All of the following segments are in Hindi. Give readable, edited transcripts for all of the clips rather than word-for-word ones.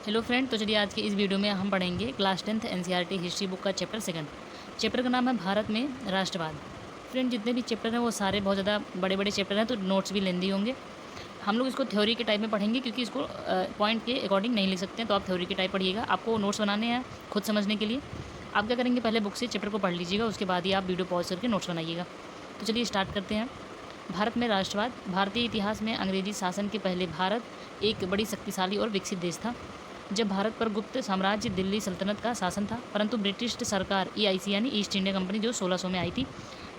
हेलो फ्रेंड, तो चलिए आज के इस वीडियो में हम पढ़ेंगे class 10th NCERT history book का चैप्टर सेकंड। चैप्टर का नाम है भारत में राष्ट्रवाद। फ्रेंड, जितने भी चैप्टर हैं वो सारे बहुत ज़्यादा बड़े बड़े चैप्टर हैं, तो नोट्स भी लेंदी होंगे। हम लोग इसको थ्योरी के टाइप में पढ़ेंगे क्योंकि इसको पॉइंट के अकॉर्डिंग नहीं लिख सकते हैं, तो आप थ्योरी के टाइप पढ़िएगा। आपको नोट्स बनाने हैं खुद समझने के लिए। आप क्या करेंगे, पहले बुक से चैप्टर को पढ़ लीजिएगा, उसके बाद ही आप वीडियो पॉज करके नोट्स बनाइएगा। तो चलिए स्टार्ट करते हैं। भारत में राष्ट्रवाद। भारतीय इतिहास में अंग्रेजी शासन के पहले भारत एक बड़ी शक्तिशाली और विकसित देश था। जब भारत पर गुप्त साम्राज्य दिल्ली सल्तनत का शासन था, परंतु ब्रिटिश सरकार EIC यानी ईस्ट इंडिया कंपनी जो 1600 में आई थी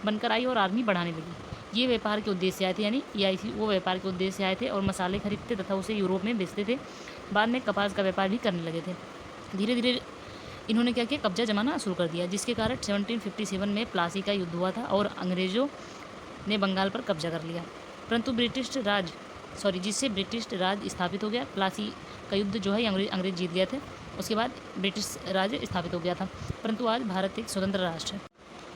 बनकर आई और आर्मी बढ़ाने लगी। ये व्यापार के उद्देश्य से आए थे, यानी EIC वो व्यापार के उद्देश्य से आए थे और मसाले खरीदते तथा उसे यूरोप में बेचते थे। बाद में कपास का व्यापार भी करने लगे थे। धीरे धीरे इन्होंने क्या किया, कब्जा जमाना शुरू कर दिया, जिसके कारण 1757 में प्लासी का युद्ध हुआ था और अंग्रेज़ों ने बंगाल पर कब्जा कर लिया। परंतु जिससे ब्रिटिश राज स्थापित हो गया। प्लासी का युद्ध जो है अंग्रेज जीत गए थे। उसके बाद ब्रिटिश राज स्थापित हो गया था। परंतु आज भारत एक स्वतंत्र राष्ट्र है।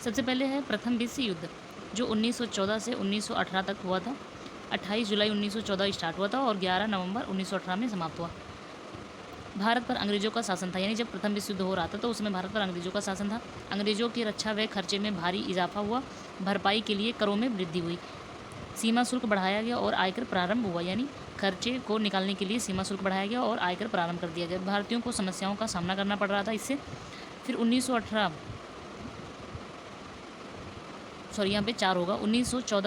सबसे पहले है प्रथम विश्व युद्ध, जो 1914 से 1918 तक हुआ था। 28 जुलाई 1914 स्टार्ट हुआ था और 11 नवंबर 1918 में समाप्त हुआ। भारत पर अंग्रेजों का शासन था, यानी जब प्रथम विश्व युद्ध हो रहा था तो उसमें भारत पर अंग्रेजों का शासन था। अंग्रेजों की रक्षा व खर्चे में भारी इजाफा हुआ। भरपाई के लिए करों में वृद्धि हुई। सीमा शुल्क बढ़ाया गया और आयकर प्रारंभ हुआ, यानी खर्चे को निकालने के लिए सीमा शुल्क बढ़ाया गया और आयकर प्रारंभ कर दिया गया। भारतीयों को समस्याओं का सामना करना पड़ रहा था इससे। फिर 1914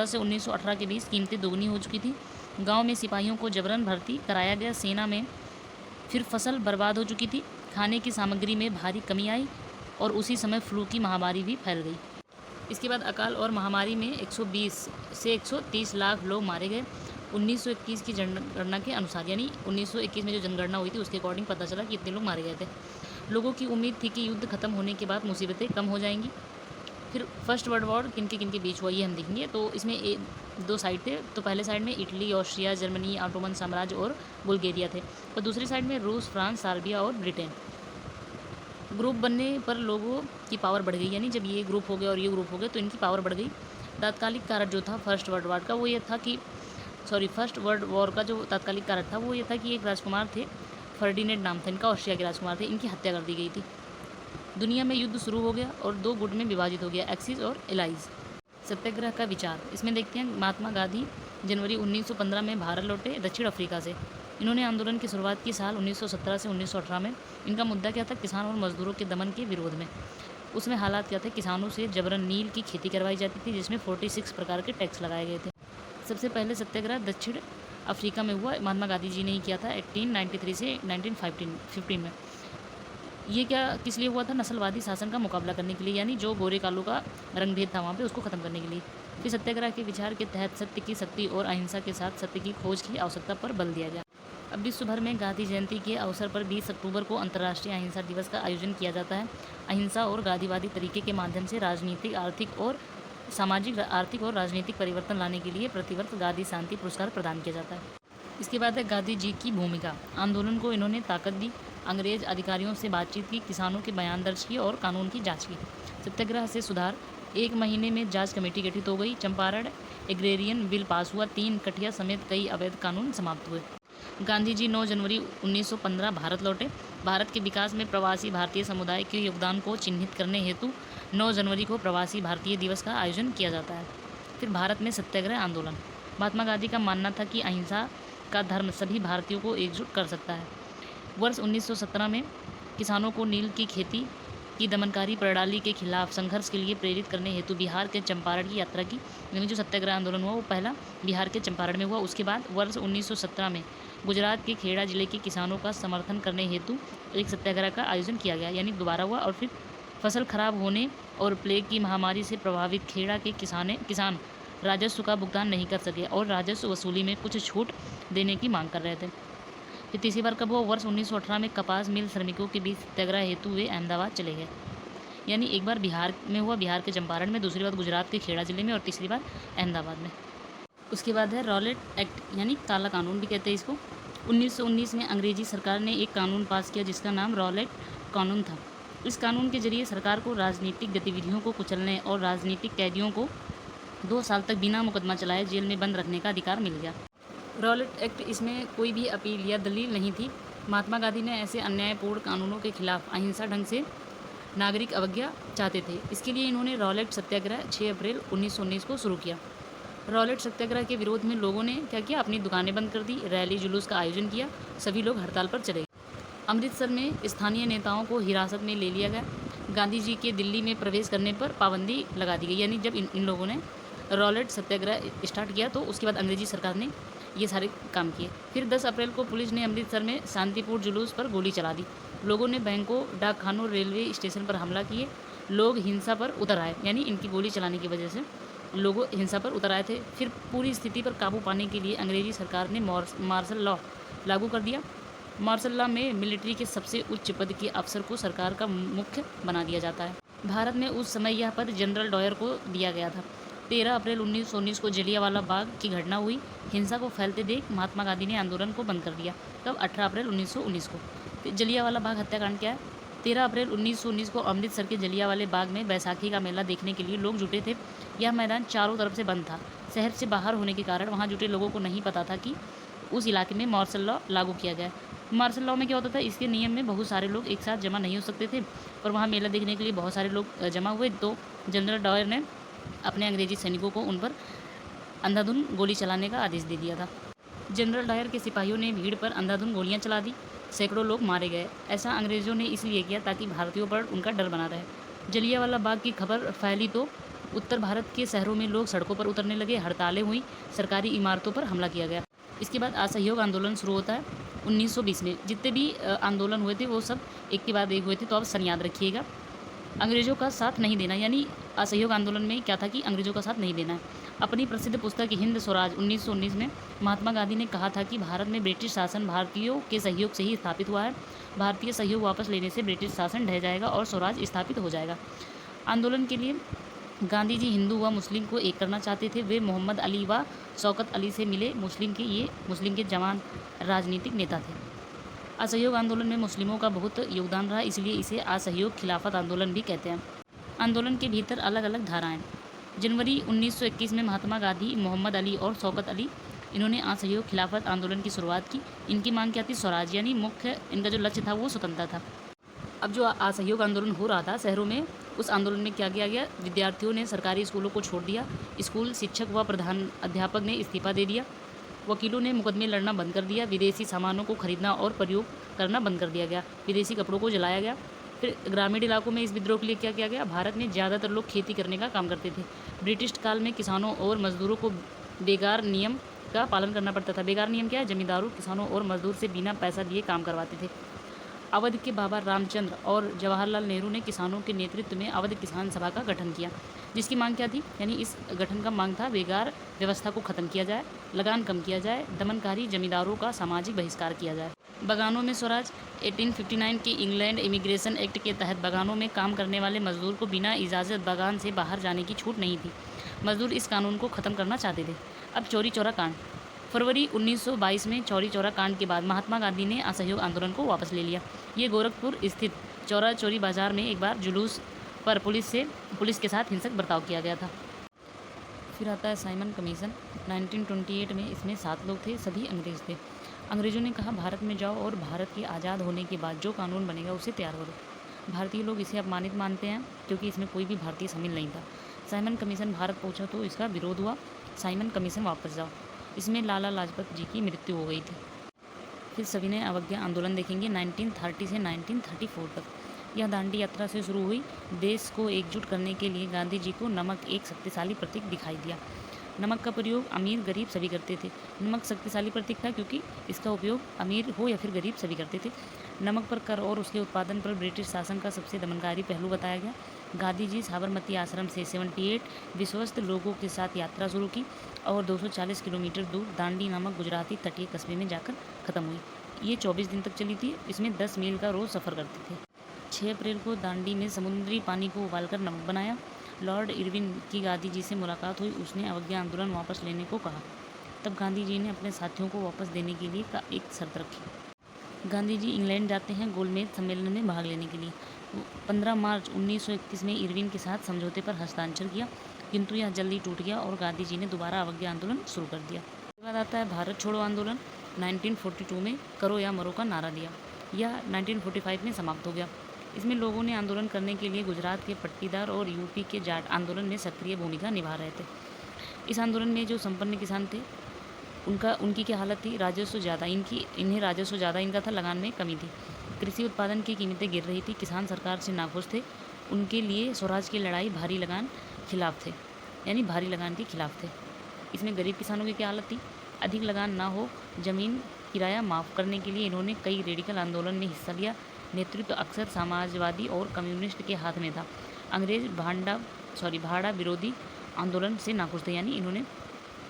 से 1918 के बीच कीमतें दोगुनी हो चुकी थी। गांव में सिपाहियों को जबरन भर्ती कराया गया। सेना में फिर फसल बर्बाद हो चुकी थी। खाने की सामग्री में भारी कमी आई और उसी समय फ्लू की महामारी भी फैल गई। इसके बाद अकाल और महामारी में 120 से 130 लाख लोग मारे गए। 1921 की जनगणना के अनुसार, यानी 1921 में जो जनगणना हुई थी उसके अकॉर्डिंग पता चला कि इतने लोग मारे गए थे। लोगों की उम्मीद थी कि युद्ध खत्म होने के बाद मुसीबतें कम हो जाएंगी। फिर फर्स्ट वर्ल्ड वॉर किन के बीच हुआ ये हम देखेंगे। तो इसमें दो साइड थे। तो पहले साइड में इटली, ऑस्ट्रिया, जर्मनी, ऑटोमन साम्राज्य और बुल्गारिया थे, और दूसरी साइड में रूस, फ्रांस, सर्बिया और ब्रिटेन। ग्रुप बनने पर लोगों की पावर बढ़ गई, यानी जब ये ग्रुप हो गया और ये ग्रुप हो गया तो इनकी पावर बढ़ गई। तात्कालिक कारण जो था फर्स्ट वर्ल्ड वॉर का, वो ये था कि फर्स्ट वर्ल्ड वॉर का जो तात्कालिक कारण था वो ये था कि एक राजकुमार थे, फर्डिनेंड नाम था इनका, ऑस्ट्रिया के राजकुमार थे, इनकी हत्या कर दी गई थी। दुनिया में युद्ध शुरू हो गया और दो गुट में विभाजित हो गया, एक्सिस और एलाइज। सत्याग्रह का विचार, इसमें देखते हैं महात्मा गांधी जनवरी 1915 में भारत लौटे दक्षिण अफ्रीका से। इन्होंने आंदोलन की शुरुआत की साल 1917 से 1918 में। इनका मुद्दा क्या था, किसान और मजदूरों के दमन के विरोध में। उसमें हालात क्या थे, किसानों से जबरन नील की खेती करवाई जाती थी, जिसमें 46 प्रकार के टैक्स लगाए गए थे। सबसे पहले सत्याग्रह दक्षिण अफ्रीका में हुआ, महात्मा गांधी जी ने ही किया था 1893 से 1915 में। ये क्या किस लिए हुआ था, नस्लवादी शासन का मुकाबला करने के लिए, यानी जो गोरे कालों का रंगभेद था वहाँ पे उसको ख़त्म करने के लिए। फिर सत्याग्रह के विचार के तहत सत्य की शक्ति और अहिंसा के साथ सत्य की खोज की आवश्यकता पर बल दिया गया। अब विश्व भर में गांधी जयंती के अवसर पर 20 अक्टूबर को अंतर्राष्ट्रीय अहिंसा दिवस का आयोजन किया जाता है। अहिंसा और गांधीवादी तरीके के माध्यम से राजनीतिक, आर्थिक और राजनीतिक परिवर्तन लाने के लिए प्रतिवर्ष गांधी शांति पुरस्कार प्रदान किया जाता है। इसके बाद है गांधी जी की भूमिका। आंदोलन को इन्होंने ताकत दी, अंग्रेज अधिकारियों से बातचीत की, किसानों के बयान दर्ज किए और कानून की जांच की। सत्याग्रह से सुधार, 1 महीने में जांच कमेटी गठित हो गई। चंपारण एग्रेरियन बिल पास हुआ। 3 कठिया समेत कई अवैध कानून समाप्त हुए। गांधी जी 9 जनवरी 1915 भारत लौटे। भारत के विकास में प्रवासी भारतीय समुदाय के योगदान को चिन्हित करने हेतु 9 जनवरी को प्रवासी भारतीय दिवस का आयोजन किया जाता है। फिर भारत में सत्याग्रह आंदोलन, महात्मा गांधी का मानना था कि अहिंसा का धर्म सभी भारतीयों को एकजुट कर सकता है। वर्ष 1917 में किसानों को नील की खेती की दमनकारी प्रणाली के खिलाफ संघर्ष के लिए प्रेरित करने हेतु बिहार के चंपारण की यात्रा की। यानी जो सत्याग्रह आंदोलन हुआ वो पहला बिहार के चंपारण में हुआ। उसके बाद वर्ष 1917 में गुजरात के खेड़ा जिले के किसानों का समर्थन करने हेतु एक सत्याग्रह का आयोजन किया गया, यानी दोबारा हुआ। और फिर फसल खराब होने और प्लेग की महामारी से प्रभावित खेड़ा के किसान राजस्व का भुगतान नहीं कर सके और राजस्व वसूली में कुछ छूट देने की मांग कर रहे थे। फिर तीसरी बार कब हुआ, वर्ष 1918 में कपास मिल श्रमिकों के बीच सत्याग्रह हेतु वे अहमदाबाद चले गए। यानी एक बार बिहार में हुआ, बिहार के चंपारण में, दूसरी बार गुजरात के खेड़ा जिले में और तीसरी बार अहमदाबाद में। उसके बाद है रॉलेट एक्ट, यानी काला कानून भी कहते हैं इसको। 1919 में अंग्रेजी सरकार ने एक कानून पास किया जिसका नाम रॉलेट कानून था। इस कानून के जरिए सरकार को राजनीतिक गतिविधियों को कुचलने और राजनीतिक कैदियों को 2 साल तक बिना मुकदमा चलाए जेल में बंद रखने का अधिकार मिल गया। रॉलेट एक्ट, इसमें कोई भी अपील या दलील नहीं थी। महात्मा गांधी ने ऐसे अन्यायपूर्ण कानूनों के खिलाफ अहिंसा ढंग से नागरिक अवज्ञा चाहते थे। इसके लिए इन्होंने रॉलेट सत्याग्रह 6 अप्रैल 1919 को शुरू किया। रॉलेट सत्याग्रह के विरोध में लोगों ने क्या किया, अपनी दुकानें बंद कर दी, रैली जुलूस का आयोजन किया, सभी लोग हड़ताल पर चले गए। अमृतसर में स्थानीय नेताओं को हिरासत में ले लिया गया। गांधी जी के दिल्ली में प्रवेश करने पर पाबंदी लगा दी गई। यानी जब इन लोगों ने रॉलेट सत्याग्रह स्टार्ट किया तो उसके बाद अंग्रेजी सरकार ने ये सारे काम किए। फिर 10 अप्रैल को पुलिस ने अमृतसर में शांतिपूर्ण जुलूस पर गोली चला दी। लोगों ने बैंकों, डाकखानों, रेलवे स्टेशन पर हमला किए। लोग हिंसा पर उतर आए, यानी इनकी गोली चलाने की वजह से लोग हिंसा पर उतर आए थे। फिर पूरी स्थिति पर काबू पाने के लिए अंग्रेजी सरकार ने मार्शल लॉ लागू कर दिया। मार्शल लॉ में मिलिट्री के सबसे उच्च पद के अफसर को सरकार का मुख्य बना दिया जाता है। भारत में उस समय यह पद जनरल डायर को दिया गया था। 13 अप्रैल 1919 को जलियांवाला बाग की घटना हुई। हिंसा को फैलते देख महात्मा गांधी ने आंदोलन को बंद कर दिया। कब? 18 अप्रैल 1919 को। जलियांवाला बाग हत्याकांड क्या है? 13 अप्रैल 1919 को अमृतसर के जलियांवाले बाग में बैसाखी का मेला देखने के लिए लोग जुटे थे। यह मैदान चारों तरफ से बंद था। शहर से बाहर होने के कारण वहाँ जुटे लोगों को नहीं पता था कि उस इलाके में मार्शल लॉ लागू किया गया है। मार्शल लॉ में क्या होता था, इसके नियम में बहुत सारे लोग एक साथ जमा नहीं हो सकते थे, और वहाँ मेला देखने के लिए बहुत सारे लोग जमा हुए। तो जनरल डायर ने अपने अंग्रेजी सैनिकों को उन पर अंधाधुंध गोली चलाने का आदेश दे दिया था। जनरल डायर के सिपाहियों ने भीड़ पर अंधाधुंध गोलियां चला दी। सैकड़ों लोग मारे गए। ऐसा अंग्रेज़ों ने इसलिए किया ताकि भारतीयों पर उनका डर बना रहे। जलियांवाला बाग की खबर फैली तो उत्तर भारत के शहरों में लोग सड़कों पर उतरने लगे, हड़तालें हुई, सरकारी इमारतों पर हमला किया गया। इसके बाद असहयोग आंदोलन शुरू होता है 1920 में। जितने भी आंदोलन हुए थे वो सब एक के बाद एक हुए थे। तो अब सन याद रखिएगा, अंग्रेज़ों का साथ नहीं देना, यानी असहयोग आंदोलन में क्या था कि अंग्रेज़ों का साथ नहीं देना है। अपनी प्रसिद्ध पुस्तक हिंद स्वराज 1919 में महात्मा गांधी ने कहा था कि भारत में ब्रिटिश शासन भारतीयों के सहयोग से ही स्थापित हुआ है। भारतीय सहयोग वापस लेने से ब्रिटिश शासन ढह जाएगा और स्वराज स्थापित हो जाएगा। आंदोलन के लिए गांधी जी हिंदू व मुस्लिम को एक करना चाहते थे। वे मोहम्मद अली व शौकत अली से मिले। मुस्लिम के जवान राजनीतिक नेता थे। असहयोग आंदोलन में मुस्लिमों का बहुत योगदान रहा, इसलिए इसे असहयोग खिलाफत आंदोलन भी कहते हैं। आंदोलन के भीतर अलग अलग धाराएं। जनवरी 1921 में महात्मा गांधी, मोहम्मद अली और शौकत अली, इन्होंने असहयोग खिलाफत आंदोलन की शुरुआत की। इनकी मांग क्या थी? स्वराज, यानी मुख्य इनका जो लक्ष्य था वो स्वतंत्रता था। अब जो असहयोग आंदोलन हो रहा था शहरों में, उस आंदोलन में क्या किया गया? विद्यार्थियों ने सरकारी स्कूलों को छोड़ दिया। स्कूल शिक्षक व प्रधान अध्यापक ने इस्तीफा दे दिया। वकीलों ने मुकदमे लड़ना बंद कर दिया। विदेशी सामानों को खरीदना और प्रयोग करना बंद कर दिया गया। विदेशी कपड़ों को जलाया गया। फिर ग्रामीण इलाकों में इस विद्रोह के लिए क्या किया गया? भारत में ज़्यादातर लोग खेती करने का काम करते थे। ब्रिटिश काल में किसानों और मजदूरों को बेगार नियम का पालन करना पड़ता था। बेगार नियम क्या है? जमींदारों, किसानों और मजदूर से बिना पैसा दिए काम करवाते थे। अवध के बाबा रामचंद्र और जवाहरलाल नेहरू ने किसानों के नेतृत्व में अवध किसान सभा का गठन किया, जिसकी मांग क्या थी? यानी इस गठन का मांग था बेगार व्यवस्था को खत्म किया जाए, लगान कम किया जाए, दमनकारी जमींदारों का सामाजिक बहिष्कार किया जाए। बगानों में स्वराज। 1859 के इंग्लैंड इमिग्रेशन एक्ट के तहत बगानों में काम करने वाले मजदूर को बिना इजाज़त बगान से बाहर जाने की छूट नहीं थी। मजदूर इस कानून को ख़त्म करना चाहते थे। अब चौरी चौरा कांड। फरवरी 1922 में चौरी चौरा कांड के बाद महात्मा गांधी ने असहयोग आंदोलन को वापस ले लिया। ये गोरखपुर स्थित चौरा चौरी बाजार में एक बार जुलूस पर पुलिस के साथ हिंसक बर्ताव किया गया था। फिर आता है साइमन कमीशन 1928 में। इसमें 7 लोग थे, सभी अंग्रेज़ थे। अंग्रेज़ों ने कहा भारत में जाओ और भारत के आज़ाद होने के बाद जो कानून बनेगा उसे तैयार करो। भारतीय लोग इसे अपमानित मानते हैं क्योंकि इसमें कोई भी भारतीय शामिल नहीं था। साइमन कमीशन भारत पहुंचा तो इसका विरोध हुआ। साइमन कमीशन वापस जाओ। इसमें लाला लाजपत जी की मृत्यु हो गई थी। फिर सविनय अवज्ञा आंदोलन देखेंगे 1930 से 1934 तक। यह दांडी यात्रा से शुरू हुई। देश को एकजुट करने के लिए गांधी जी को नमक एक शक्तिशाली प्रतीक दिखाई दिया। नमक का प्रयोग अमीर गरीब सभी करते थे। नमक शक्तिशाली प्रतीक था क्योंकि इसका उपयोग अमीर हो या फिर गरीब सभी करते थे। नमक पर कर और उसके उत्पादन पर ब्रिटिश शासन का सबसे दमनकारी पहलू बताया गया। गांधी जी साबरमती आश्रम से 78 विश्वस्त लोगों के साथ यात्रा शुरू की और 240 किलोमीटर दूर दांडी नामक गुजराती तटीय कस्बे में जाकर ख़त्म हुई। ये 24 दिन तक चली थी। इसमें 10 मील का रोज़ सफ़र करते थे। 6 अप्रैल को दांडी में समुद्री पानी को उबालकर नमक बनाया। लॉर्ड इरविन की गांधी जी से मुलाकात हुई। उसने अवज्ञा आंदोलन वापस लेने को कहा। तब गांधी जी ने अपने साथियों को वापस देने के लिए एक शर्त रखी। गांधी जी इंग्लैंड जाते हैं गोलमेज सम्मेलन में भाग लेने के लिए। 15 मार्च 1931 में इरविन के साथ समझौते पर हस्ताक्षर किया, किंतु यह जल्दी टूट गया और गांधी जी ने दोबारा अवज्ञा आंदोलन शुरू कर दिया। उसके बाद आता है भारत छोड़ो आंदोलन 1942 में करो या मरो का नारा दिया। यह 1945 में समाप्त हो गया। इसमें लोगों ने आंदोलन करने के लिए गुजरात के पट्टीदार और यूपी के जाट आंदोलन में सक्रिय भूमिका निभा रहे थे। इस आंदोलन में जो संपन्न किसान थे उनकी क्या हालत थी, राजस्व ज़्यादा इन्हें राजस्व ज़्यादा इनका था, लगान में कमी थी, कृषि उत्पादन की कीमतें गिर रही थी, किसान सरकार से नाखुश थे, उनके लिए स्वराज की लड़ाई भारी लगान के खिलाफ थे। इसमें गरीब किसानों की क्या हालत थी, अधिक लगान ना हो, जमीन किराया माफ़ करने के लिए इन्होंने कई रेडिकल आंदोलन में हिस्सा लिया। नेतृत्व अक्सर समाजवादी और कम्युनिस्ट के हाथ में था। अंग्रेज भाड़ा विरोधी आंदोलन से नाखुश थे, यानी इन्होंने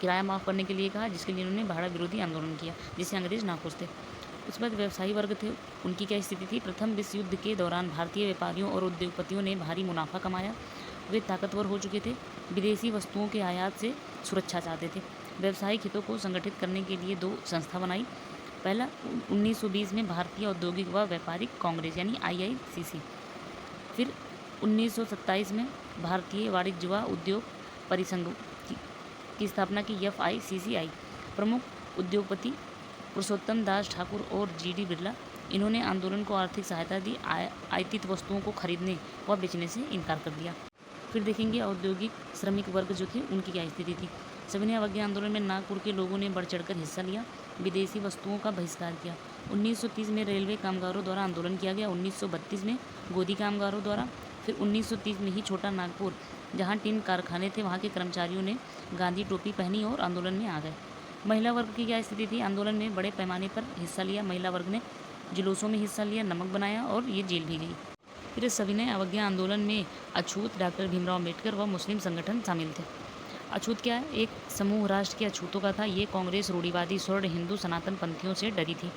किराया माफ़ करने के लिए कहा, जिसके लिए इन्होंने भाड़ा विरोधी आंदोलन किया, जिससे अंग्रेज नाखुश थे। उसके बाद व्यवसायी वर्ग थे, उनकी क्या स्थिति थी। प्रथम विश्व युद्ध के दौरान भारतीय व्यापारियों और उद्योगपतियों ने भारी मुनाफा कमाया। वे ताकतवर हो चुके थे, विदेशी वस्तुओं के आयात से सुरक्षा चाहते थे। व्यावसायिक हितों को संगठित करने के लिए 2 संस्था बनाई। पहला 1920 में भारतीय औद्योगिक व व्यापारिक कांग्रेस यानी IICC। फिर 1927 में भारतीय वाणिज्य व उद्योग परिसंघ की स्थापना की, FICCI। प्रमुख उद्योगपति पुरुषोत्तम दास ठाकुर और GD बिरला। इन्होंने आंदोलन को आर्थिक सहायता दी, आयातित वस्तुओं को खरीदने व बेचने से इनकार कर दिया। फिर देखेंगे औद्योगिक श्रमिक वर्ग जो थे उनकी क्या स्थिति थी। सविनय अवज्ञा आंदोलन में नागपुर के लोगों ने बढ़ चढ़कर हिस्सा लिया, विदेशी वस्तुओं का बहिष्कार किया। 1930 में रेलवे कामगारों द्वारा आंदोलन किया गया। 1932 में गोदी कामगारों द्वारा। फिर 1930 में ही छोटा नागपुर, जहां टिन कारखाने थे, वहां के कर्मचारियों ने गांधी टोपी पहनी और आंदोलन में आ गए। महिला वर्ग की क्या स्थिति थी, आंदोलन में बड़े पैमाने पर हिस्सा लिया। महिला वर्ग ने जुलूसों में हिस्सा लिया, नमक बनाया और ये जेल भी गई। फिर सविनय अवज्ञा आंदोलन में अछूत, डॉक्टर भीमराव अम्बेडकर व मुस्लिम संगठन शामिल थे। अछूत क्या है, एक समूह राष्ट्र के अछूतों का था। ये कांग्रेस, रूढ़िवादी, स्वर्ण हिंदू, सनातन पंथियों से डरी थी।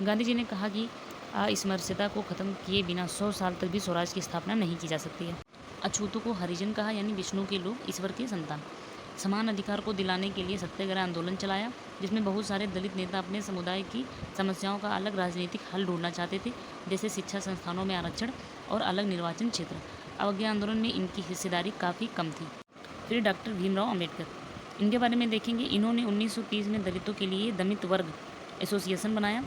गांधी जी ने कहा कि अस्पृश्यता को खत्म किए बिना 100 साल तक भी स्वराज की स्थापना नहीं की जा सकती है। अछूतों को हरिजन कहा, यानी विष्णु के लोग, ईश्वर के संतान। समान अधिकार को दिलाने के लिए सत्याग्रह आंदोलन चलाया, जिसमें बहुत सारे दलित नेता अपने समुदाय की समस्याओं का अलग राजनीतिक हल ढूंढना चाहते थे, जैसे शिक्षा संस्थानों में आरक्षण और अलग निर्वाचन क्षेत्र। अवज्ञा आंदोलन में इनकी हिस्सेदारी काफ़ी कम थी। फिर डॉक्टर भीमराव अम्बेडकर, इनके बारे में देखेंगे। इन्होंने 1930 में दलितों के लिए दलित वर्ग एसोसिएशन बनाया।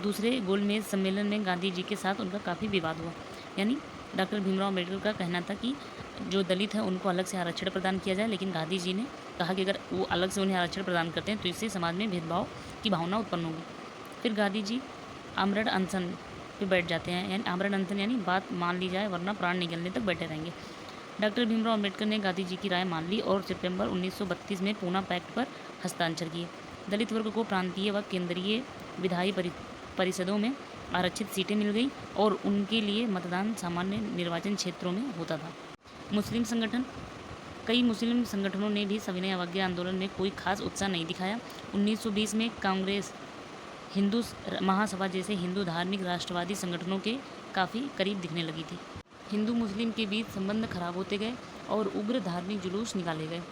दूसरे गोलमेज सम्मेलन में गांधी जी के साथ उनका काफ़ी विवाद हुआ, यानी डॉक्टर भीमराव अम्बेडकर का कहना था कि जो दलित हैं उनको अलग से आरक्षण प्रदान किया जाए, लेकिन गांधी जी ने कहा कि अगर वो अलग से उन्हें आरक्षण प्रदान करते हैं तो इससे समाज में भेदभाव की भावना उत्पन्न होगी। फिर गांधी जी आमरण अनशन पे बैठ जाते हैं, यानी आमरण अनशन यानी बात मान ली जाए वरना प्राण निकलने तक बैठे रहेंगे। डॉक्टर भीमराव अम्बेडकर ने गांधी जी की राय मान ली और सितंबर 1932 में पूना पैक्ट पर हस्ताक्षर किए। दलित वर्ग को प्रांतीय व केंद्रीय विधायी परिषदों में आरक्षित सीटें मिल गई और उनके लिए मतदान सामान्य निर्वाचन क्षेत्रों में होता था। मुस्लिम संगठन, कई मुस्लिम संगठनों ने भी सविनय अवज्ञा आंदोलन में कोई खास उत्साह नहीं दिखाया। 1920 में कांग्रेस, हिंदू महासभा जैसे हिंदू धार्मिक राष्ट्रवादी संगठनों के काफ़ी करीब दिखने लगी थी। हिंदू मुस्लिम के बीच संबंध खराब होते गए और उग्र धार्मिक जुलूस निकाले गए।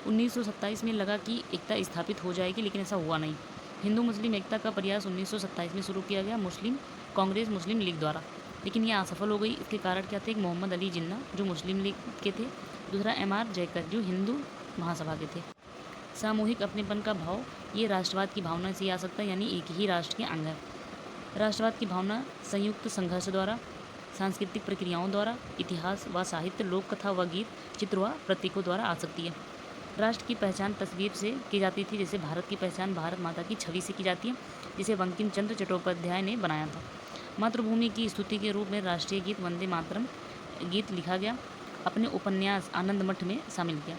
1927 में लगा कि एकता स्थापित हो जाएगी, लेकिन ऐसा हुआ नहीं। हिंदू मुस्लिम एकता का प्रयास 1927 में शुरू किया गया मुस्लिम लीग द्वारा, लेकिन यह असफल हो गई। इसके कारण क्या थे, एक मोहम्मद अली जिन्ना जो मुस्लिम लीग के थे, दूसरा MR जयकर जो हिंदू महासभा के थे। सामूहिक अपनेपन का भाव, ये राष्ट्रवाद की भावना से आ सकता है, यानी एक ही राष्ट्र के अंग है। राष्ट्रवाद की भावना संयुक्त संघर्ष द्वारा, सांस्कृतिक प्रक्रियाओं द्वारा, इतिहास व साहित्य, लोक कथा व गीत, चित्र व प्रतीकों द्वारा आ सकती है। राष्ट्र की पहचान तस्वीर से की जाती थी, जैसे भारत की पहचान भारत माता की छवि से की जाती है, जिसे बंकिम चंद्र चट्टोपाध्याय ने बनाया था। मातृभूमि की स्तुति के रूप में राष्ट्रीय गीत वंदे मातरम गीत लिखा गया, अपने उपन्यास आनंद मठ में शामिल किया।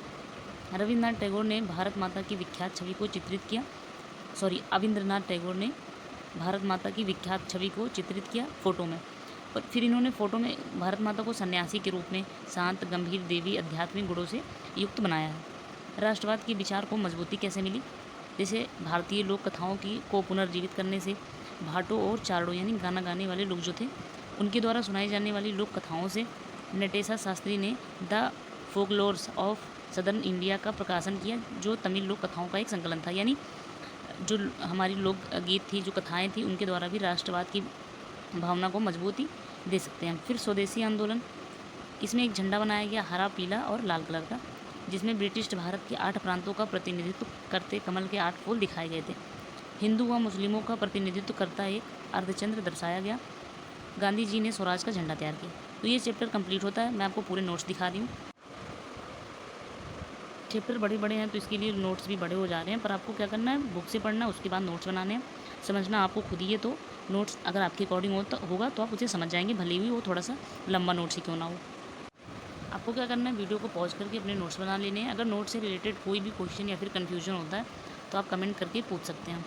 रविंद्रनाथ टैगोर ने भारत माता की विख्यात छवि को चित्रित किया फ़ोटो में। और फिर इन्होंने फ़ोटो में भारत माता को सन्यासी के रूप में शांत, गंभीर, देवी, आध्यात्मिक गुणों से युक्त बनाया है। राष्ट्रवाद के विचार को मजबूती कैसे मिली, जैसे भारतीय लोक कथाओं को पुनर्जीवित करने से। भाटो और चार्डो यानी गाना गाने वाले लोग जो थे, उनके द्वारा सुनाई जाने वाली लोक कथाओं से। नटेशा शास्त्री ने the folklores of southern India का प्रकाशन किया, जो तमिल लोक कथाओं का एक संकलन था, यानी जो हमारी लोक गीत थी, जो कथाएं थी, उनके द्वारा भी राष्ट्रवाद की भावना को मजबूती दे सकते हैं। फिर स्वदेशी आंदोलन, इसमें एक झंडा बनाया गया हरा, पीला और लाल कलर का, जिसमें ब्रिटिश भारत के 8 प्रांतों का प्रतिनिधित्व करते कमल के 8 फूल दिखाए गए थे। हिंदू व मुस्लिमों का प्रतिनिधित्व करता एक अर्धचंद्र दर्शाया गया। गांधी जी ने स्वराज का झंडा तैयार किया। तो ये चैप्टर कंप्लीट होता है। मैं आपको पूरे नोट्स दिखा रही हूँ। चैप्टर बड़े बड़े हैं तो इसके लिए नोट्स भी बड़े हो जा रहे हैं, पर आपको क्या करना है, बुक से पढ़ना है, उसके बाद नोट्स बनाने हैं। समझना आपको खुद ही है, तो नोट्स अगर आपके अकॉर्डिंग होगा तो आप उसे समझ जाएंगे, भले ही वो थोड़ा सा लंबा नोट्स ही क्यों ना हो। आपको क्या करना है, वीडियो को पॉज करके अपने नोट्स बना लेने हैं। अगर नोट्स से रिलेटेड कोई भी क्वेश्चन या फिर कन्फ्यूजन होता है तो आप कमेंट करके पूछ सकते हैं।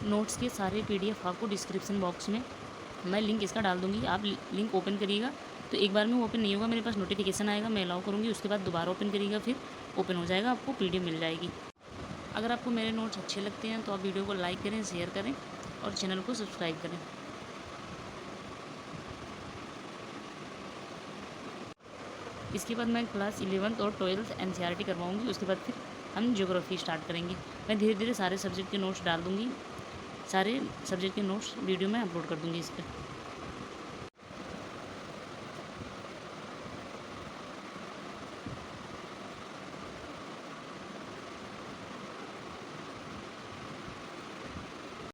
नोट्स के सारे PDF आपको डिस्क्रिप्शन बॉक्स में मैं लिंक इसका डाल दूँगी। आप लिंक ओपन करिएगा तो एक बार में वो ओपन नहीं होगा, मेरे पास नोटिफिकेशन आएगा, मैं अलाउ करूँगी, उसके बाद दोबारा ओपन करिएगा, फिर ओपन हो जाएगा, आपको PDF मिल जाएगी। अगर आपको मेरे नोट्स अच्छे लगते हैं तो आप वीडियो को लाइक करें, शेयर करें और चैनल को सब्सक्राइब करें। इसके बाद मैं क्लास 11th और 12th NCERT करवाऊँगी, उसके बाद फिर हम ज्योग्राफी स्टार्ट करेंगे। मैं धीरे धीरे सारे सब्जेक्ट के नोट्स डाल दूँगी, सारे सब्जेक्ट के नोट्स वीडियो में अपलोड कर दूँगी इस पर।